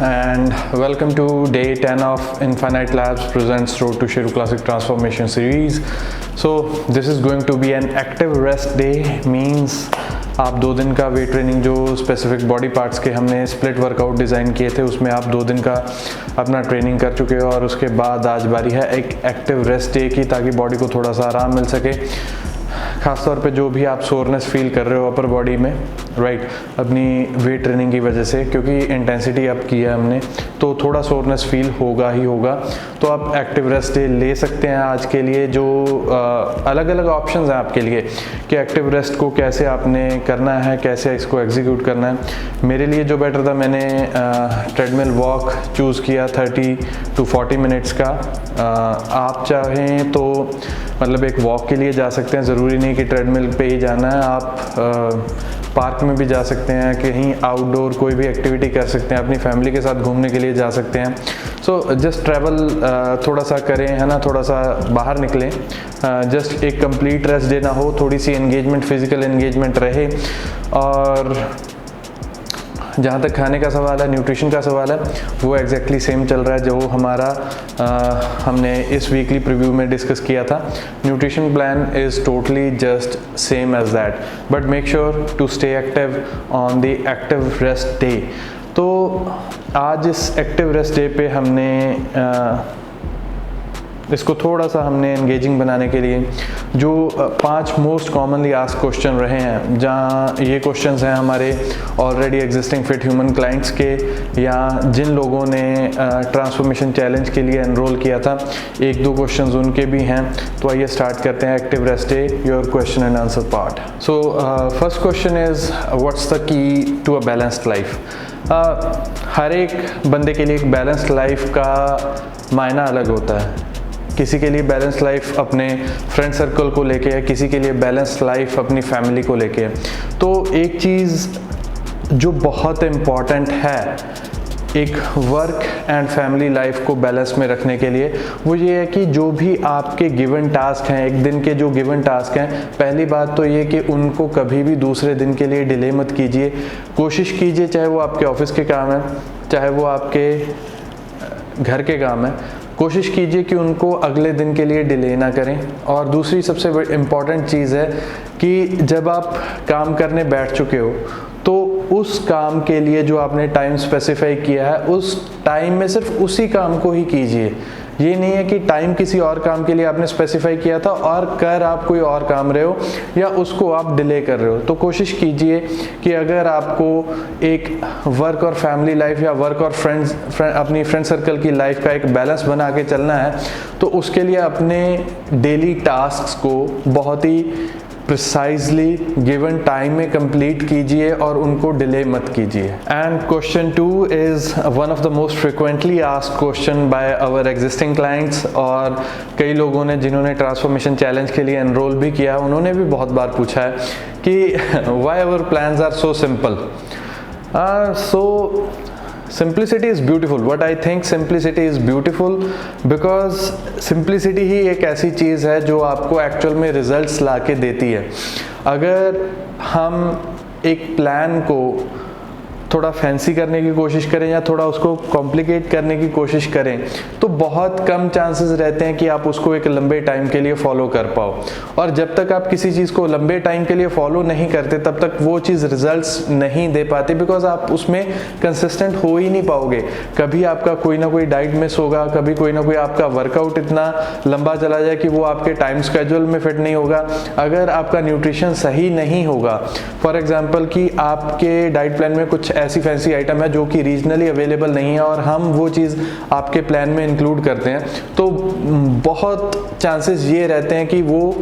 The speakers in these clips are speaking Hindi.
and welcome to day 10 of Infinite Labs presents Road to Shiru Classic Transformation series. So this is going to be an active rest day, means आप 2 दिन का वेट ट्रेनिंग जो स्पेसिफिक बॉडी पार्ट्स के हमने स्प्लिट वर्कआउट डिज़ाइन किए थे उसमें आप 2 दिन का अपना ट्रेनिंग कर चुके हो और उसके बाद आज बारी है एक एक्टिव रेस्ट डे की, ताकि बॉडी को थोड़ा सा आराम मिल सके। ख़ासतौर पे जो भी आप सोरनेस फील कर रहे हो अपर बॉडी में, राइट, अपनी वेट ट्रेनिंग की वजह से, क्योंकि इंटेंसिटी अप की है हमने, तो थोड़ा सोरनेस फील होगा ही होगा। तो आप एक्टिव रेस्ट डे ले सकते हैं आज के लिए। जो अलग अलग ऑप्शंस हैं आपके लिए कि एक्टिव रेस्ट को कैसे आपने करना है, कैसे इसको एग्जीक्यूट करना है। मेरे लिए जो बेटर था, मैंने ट्रेडमिल वॉक चूज़ किया 30 to 40 मिनट्स का। आप चाहें तो मतलब एक वॉक के लिए जा सकते हैं, ज़रूरी नहीं कि ट्रेडमिल पे ही जाना है। आप पार्क में भी जा सकते हैं, कहीं आउटडोर कोई भी एक्टिविटी कर सकते हैं, अपनी फैमिली के साथ घूमने के लिए जा सकते हैं। सो जस्ट ट्रैवल थोड़ा सा करें, है ना, थोड़ा सा बाहर निकलें। जस्ट एक कंप्लीट रेस्ट डे ना हो, थोड़ी सी एंगेजमेंट, फिजिकल एंगेजमेंट रहे। और जहाँ तक खाने का सवाल है, न्यूट्रिशन का सवाल है, वो एग्जैक्टली सेम चल रहा है जो हमारा हमने इस वीकली प्रीव्यू में डिस्कस किया था। Nutrition plan is totally just same as that, but make sure to stay active on the active rest day. तो आज इस एक्टिव रेस्ट डे पे हमने इसको थोड़ा सा हमने एंगेजिंग बनाने के लिए जो 5 मोस्ट कॉमनली आस्क्ड क्वेश्चन रहे हैं, जहाँ ये क्वेश्चंस हैं हमारे already existing fit human clients के, या जिन लोगों ने ट्रांसफॉर्मेशन चैलेंज के लिए एनरोल किया था, 1-2 क्वेश्चंस उनके भी हैं। तो आइए स्टार्ट करते हैं active rest day, your question and answer part. So first question is what's the key to a balanced life. हर एक बंदे के लिए एक बैलेंस्ड लाइफ का मायना अलग होता है। किसी के लिए बैलेंस लाइफ अपने फ्रेंड सर्कल को लेके है, किसी के लिए बैलेंस लाइफ अपनी फैमिली को लेके है। तो एक चीज़ जो बहुत इम्पॉर्टेंट है एक वर्क एंड फैमिली लाइफ को बैलेंस में रखने के लिए, वो ये है कि जो भी आपके गिवन टास्क हैं, एक दिन के जो गिवन टास्क हैं, पहली बात तो ये कि उनको कभी भी दूसरे दिन के लिए डिले मत कीजिए। कोशिश कीजिए, चाहे वो आपके ऑफिस के काम है, चाहे वो आपके घर के काम है, कोशिश कीजिए कि उनको अगले दिन के लिए डिले ना करें। और दूसरी सबसे इम्पॉर्टेंट चीज़ है कि जब आप काम करने बैठ चुके हो तो उस काम के लिए जो आपने टाइम स्पेसिफाई किया है, उस टाइम में सिर्फ उसी काम को ही कीजिए। ये नहीं है कि टाइम किसी और काम के लिए आपने स्पेसिफाई किया था और कर आप कोई और काम रहे हो या उसको आप डिले कर रहे हो। तो कोशिश कीजिए कि अगर आपको एक वर्क और फैमिली लाइफ या वर्क और अपनी फ्रेंड सर्कल की लाइफ का एक बैलेंस बना के चलना है, तो उसके लिए अपने डेली टास्क्स को बहुत ही प्रिसाइजली गिवन टाइम में कंप्लीट कीजिए और उनको डिले मत कीजिए। And question 2 is one of the most frequently asked question by our existing clients, और कई लोगों ने जिन्होंने ट्रांसफॉर्मेशन चैलेंज के लिए एनरोल भी किया, उन्होंने भी बहुत बार पूछा है कि why our plans are so simple. So simplicity is beautiful. What I think simplicity is beautiful because simplicity ही एक ऐसी चीज़ है जो आपको एक्चुअल में रिजल्ट्स ला के देती है। अगर हम एक प्लान को थोड़ा फैंसी करने की कोशिश करें या थोड़ा उसको कॉम्प्लिकेट करने की कोशिश करें, तो बहुत कम चांसेस रहते हैं कि आप उसको एक लंबे टाइम के लिए फॉलो कर पाओ। और जब तक आप किसी चीज़ को लंबे टाइम के लिए फॉलो नहीं करते, तब तक वो चीज़ रिजल्ट्स नहीं दे पाती, बिकॉज आप उसमें कंसिस्टेंट हो ही नहीं पाओगे। कभी आपका कोई ना कोई डाइट मिस होगा, कभी कोई ना कोई आपका वर्कआउट इतना लंबा चला जाए कि वो आपके टाइम स्केड्यूल में फिट नहीं होगा। अगर आपका न्यूट्रिशन सही नहीं होगा, फॉर एग्जाम्पल कि आपके डाइट प्लान में कुछ ऐसी फैंसी आइटम है जो कि रीजनली अवेलेबल नहीं है और हम वो चीज़ आपके प्लान में इंक्लूड करते हैं, तो बहुत चांसेस ये रहते हैं कि वो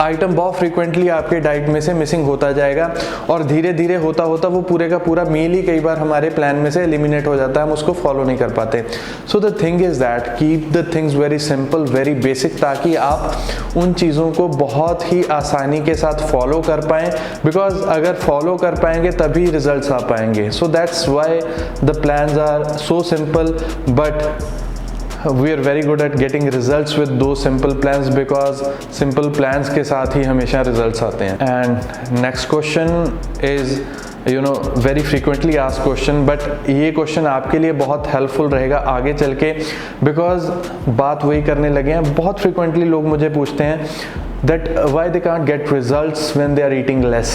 आइटम बहुत फ्रीक्वेंटली आपके डाइट में से मिसिंग होता जाएगा और धीरे धीरे होता होता वो पूरे का पूरा मील ही कई बार हमारे प्लान में से एलिमिनेट हो जाता है, हम उसको फॉलो नहीं कर पाते। So the thing is that keep the things very simple, very basic, ताकि आप उन चीज़ों को बहुत ही आसानी के साथ फॉलो कर पाएँ, बिकॉज अगर फॉलो कर पाएंगे तभी रिजल्ट्स आ पाएंगे। So that's why the plans are so simple, but we are very good at getting results with those simple plans, because simple plans के साथ ही हमेशा results आते हैं। And next question is very frequently asked question, but ये क्वेश्चन आपके लिए बहुत हेल्पफुल रहेगा आगे चल के, बिकॉज बात वही करने लगे हैं। बहुत फ्रीक्वेंटली लोग मुझे पूछते हैं that why they can't get results when they are eating less.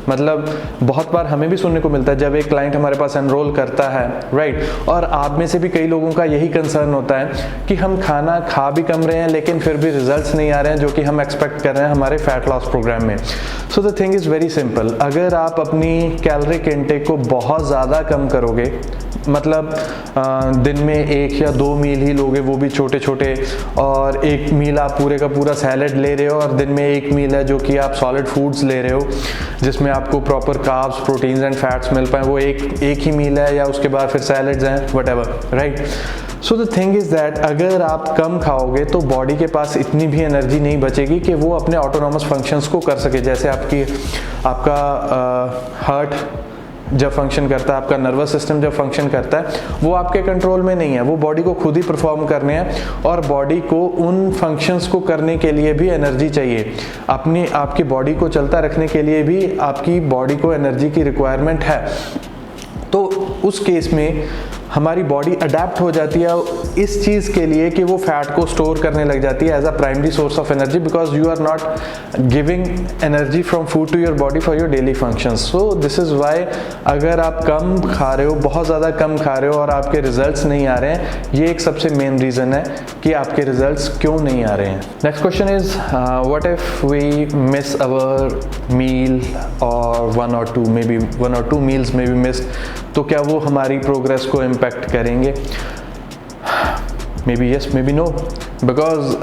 मतलब बहुत बार हमें भी सुनने को मिलता है जब एक क्लाइंट हमारे पास एनरोल करता है, राइट, और आप में से भी कई लोगों का यही कंसर्न होता है कि हम खाना खा भी कम रहे हैं लेकिन फिर भी रिजल्ट्स नहीं आ रहे हैं जो कि हम एक्सपेक्ट कर रहे हैं हमारे फैट लॉस प्रोग्राम में। So the thing is very simple, अगर आप अपनी कैलोरिक इनटेक को बहुत ज़्यादा कम करोगे, मतलब दिन में 1 या 2 मील ही लोगे, वो भी छोटे छोटे, और एक मील आप पूरे का पूरा सैलड ले रहे हो और दिन में 1 मील है जो कि आप सॉलिड फूड्स ले रहे हो जिसमें आपको proper carbs, proteins and fats मिल पाए, वो एक ही मील है, या उसके बाद फिर सैलड्स हैं, whatever, right. So the thing is that अगर आप कम खाओगे तो बॉडी के पास इतनी भी एनर्जी नहीं बचेगी कि वो अपने ऑटोनॉमस फंक्शंस को कर सके। जैसे आपका हार्ट जब फंक्शन करता है, आपका नर्वस सिस्टम जब फंक्शन करता है, वो आपके कंट्रोल में नहीं है, वो बॉडी को खुद ही परफॉर्म करने हैं, और बॉडी को उन फंक्शंस को करने के लिए भी एनर्जी चाहिए। आपकी बॉडी को चलता रखने के लिए भी आपकी बॉडी को एनर्जी की रिक्वायरमेंट है। तो उस केस में हमारी बॉडी अडेप्ट हो जाती है इस चीज़ के लिए कि वो फैट को स्टोर करने लग जाती है as a primary source of energy, because you are not giving energy from food to your body for your daily functions. So this is why अगर आप कम खा रहे हो, बहुत ज़्यादा कम खा रहे हो और आपके रिजल्ट्स नहीं आ रहे हैं, ये एक सबसे मेन रीज़न है कि आपके रिजल्ट्स क्यों नहीं आ रहे हैं। Next question is what if we miss our meal और 1 or 2 मील्स में भी मिस, तो क्या वो हमारी प्रोग्रेस को इम्पैक्ट करेंगे? Maybe yes, maybe no, because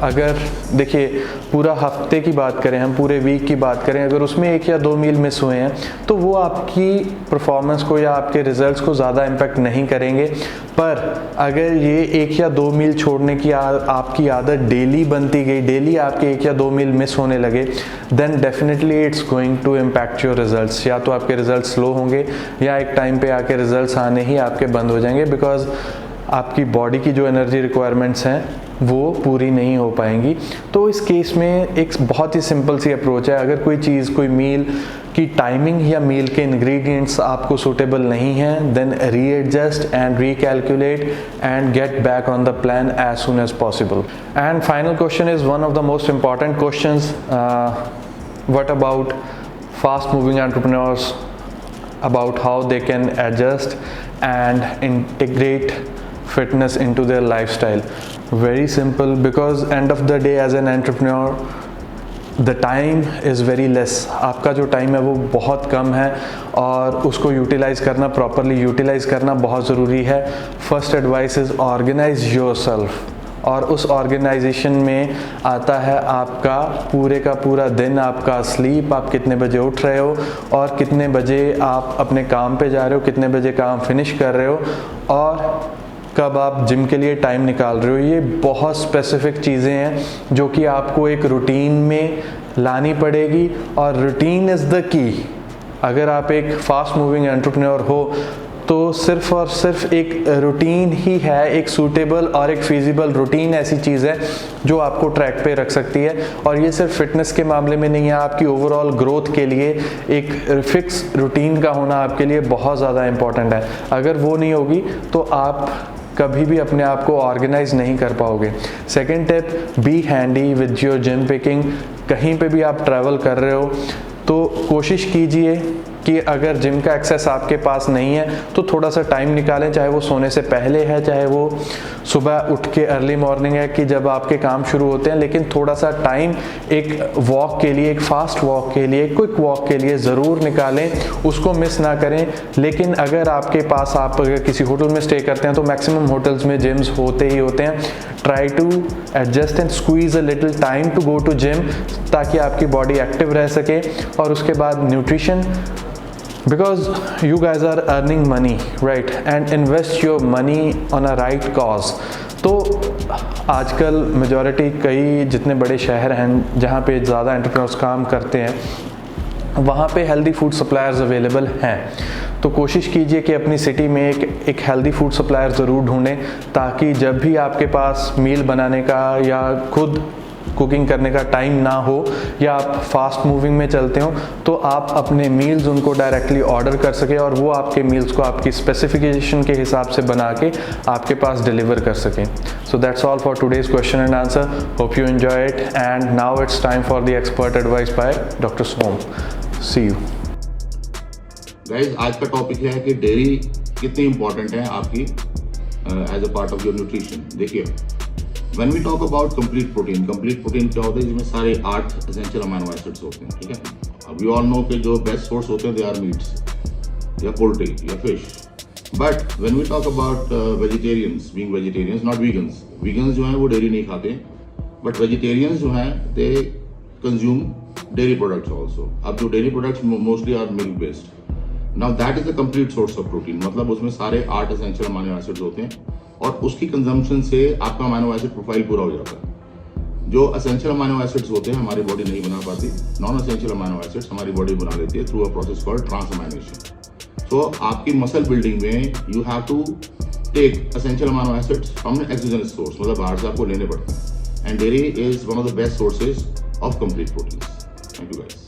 अगर देखिए पूरा हफ्ते की बात करें, हम पूरे वीक की बात करें, अगर उसमें 1 या 2 मील मिस हुए हैं तो वो आपकी परफॉर्मेंस को या आपके रिजल्ट्स को ज़्यादा इम्पैक्ट नहीं करेंगे। पर अगर ये 1 या 2 मील छोड़ने की आपकी आदत डेली बनती गई, डेली आपके 1 या 2 मील मिस होने लगे, then definitely it's going to impact your results. या तो आपके रिजल्ट्स स्लो होंगे या एक टाइम पे आके रिजल्ट्स आने ही आपके बंद हो जाएंगे, बिकॉज आपकी बॉडी की जो एनर्जी रिक्वायरमेंट्स हैं वो पूरी नहीं हो पाएंगी। तो इस केस में एक बहुत ही सिंपल सी अप्रोच है, अगर कोई चीज़, कोई मील की टाइमिंग या मील के इंग्रेडिएंट्स आपको सूटेबल नहीं हैं, then readjust and recalculate and get back on the plan as soon as possible. And final question is one of the most important questions, what about fast moving entrepreneurs, about how they can adjust and integrate fitness into their lifestyle? Very simple, because end of the day as an entrepreneur the time is very less। आपका जो टाइम है वो बहुत कम है और उसको यूटिलाइज़ करना, प्रॉपरली यूटिलाइज़ करना बहुत ज़रूरी है। First advice is organise yourself, और उस ऑर्गेनाइजेशन में आता है आपका पूरे का पूरा दिन, आपका स्लीप, आप कितने बजे उठ रहे हो और कितने बजे आप अपने काम पे जा रहे हो, कितने बजे काम फिनिश कर रहे हो, और कब आप जिम के लिए टाइम निकाल रहे हो। ये बहुत स्पेसिफिक चीज़ें हैं जो कि आपको एक रूटीन में लानी पड़ेगी, और रूटीन इज़ द की। अगर आप एक फास्ट मूविंग एंटरप्रेन्योर हो तो सिर्फ और सिर्फ एक रूटीन ही है, एक सूटेबल और एक फिजिबल रूटीन ऐसी चीज़ है जो आपको ट्रैक पे रख सकती है। और ये सिर्फ फिटनेस के मामले में नहीं है, आपकी ओवरऑल ग्रोथ के लिए एक फिक्स रूटीन का होना आपके लिए बहुत ज़्यादा इम्पॉर्टेंट है। अगर वो नहीं होगी तो आप कभी भी अपने आप को ऑर्गेनाइज नहीं कर पाओगे। Second tip, be handy with your gym picking. कहीं पे भी आप ट्रैवल कर रहे हो तो कोशिश कीजिए कि अगर जिम का एक्सेस आपके पास नहीं है तो थोड़ा सा टाइम निकालें, चाहे वो सोने से पहले है, चाहे वो सुबह उठ के अर्ली मॉर्निंग है कि जब आपके काम शुरू होते हैं, लेकिन थोड़ा सा टाइम एक वॉक के लिए, एक फास्ट वॉक के लिए, क्विक वॉक के लिए ज़रूर निकालें, उसको मिस ना करें। लेकिन अगर आपके पास, आप अगर किसी होटल में स्टे करते हैं तो मैक्सिमम होटल्स में जिम्स होते ही होते हैं। Try to adjust and squeeze a little time to go to gym, ताकि आपकी बॉडी एक्टिव रह सके। और उसके बाद nutrition, because you guys are earning money, right, and invest your money on a right cause। तो आजकल मेजॉरिटी, कई जितने बड़े शहर हैं जहाँ पे ज़्यादा एंटरप्रेन्योर्स काम करते हैं, वहाँ पे हेल्दी फूड सप्लायर्स अवेलेबल हैं। तो कोशिश कीजिए कि अपनी सिटी में एक हेल्दी फूड सप्लायर ज़रूर ढूंढें, ताकि जब भी आपके पास मील बनाने का या खुद कुकिंग करने का टाइम ना हो या आप फास्ट मूविंग में चलते हो, तो आप अपने मील्स उनको डायरेक्टली ऑर्डर कर सके और वो आपके मील्स को आपकी स्पेसिफिकेशन के हिसाब से बना के आपके पास डिलीवर कर सकें। So that's all for today's question and answer. Hope you enjoy it and now it's time for the expert advice by doctor Som. See you guys. आज का टॉपिक है कि डेयरी कितनी इंपॉर्टेंट है आपकी as a part of your nutrition. देखिए, when we talk about complete protein क्या होता है, जिसमें सारे 8 एसेंशियल अमीनो एसिड्स होते हैं, ठीक है। वी ऑल नो कि जो बेस्ट सोर्स होते हैं दे आर मीट्स या पोल्ट्री या fish. But when we talk about vegetarians, being vegetarians not vegans, vegans जो हैं वो डेयरी नहीं खाते, बट वेजिटेरियंस जो हैं they consume dairy products also. अब जो dairy products mostly are milk based. Now that is the complete source of protein, मतलब उसमें सारे 8 एसेंशियल अमीनो एसिड्स होते हैं और उसकी कंजम्पशन से आपका अमीनो एसिड प्रोफाइल पूरा हो जाता है। जो एसेंशियल अमीनो एसिड्स होते हैं हमारी बॉडी नहीं बना पाती, नॉन एसेंशियल अमीनो एसिड्स हमारी बॉडी बना लेती है through a process called transamination. So आपकी मसल बिल्डिंग में you have to take essential amino acids from exogenous source, मतलब बाहर से आपको लेने पड़ते हैं। And dairy is one of the best sources of complete protein. Thank you guys.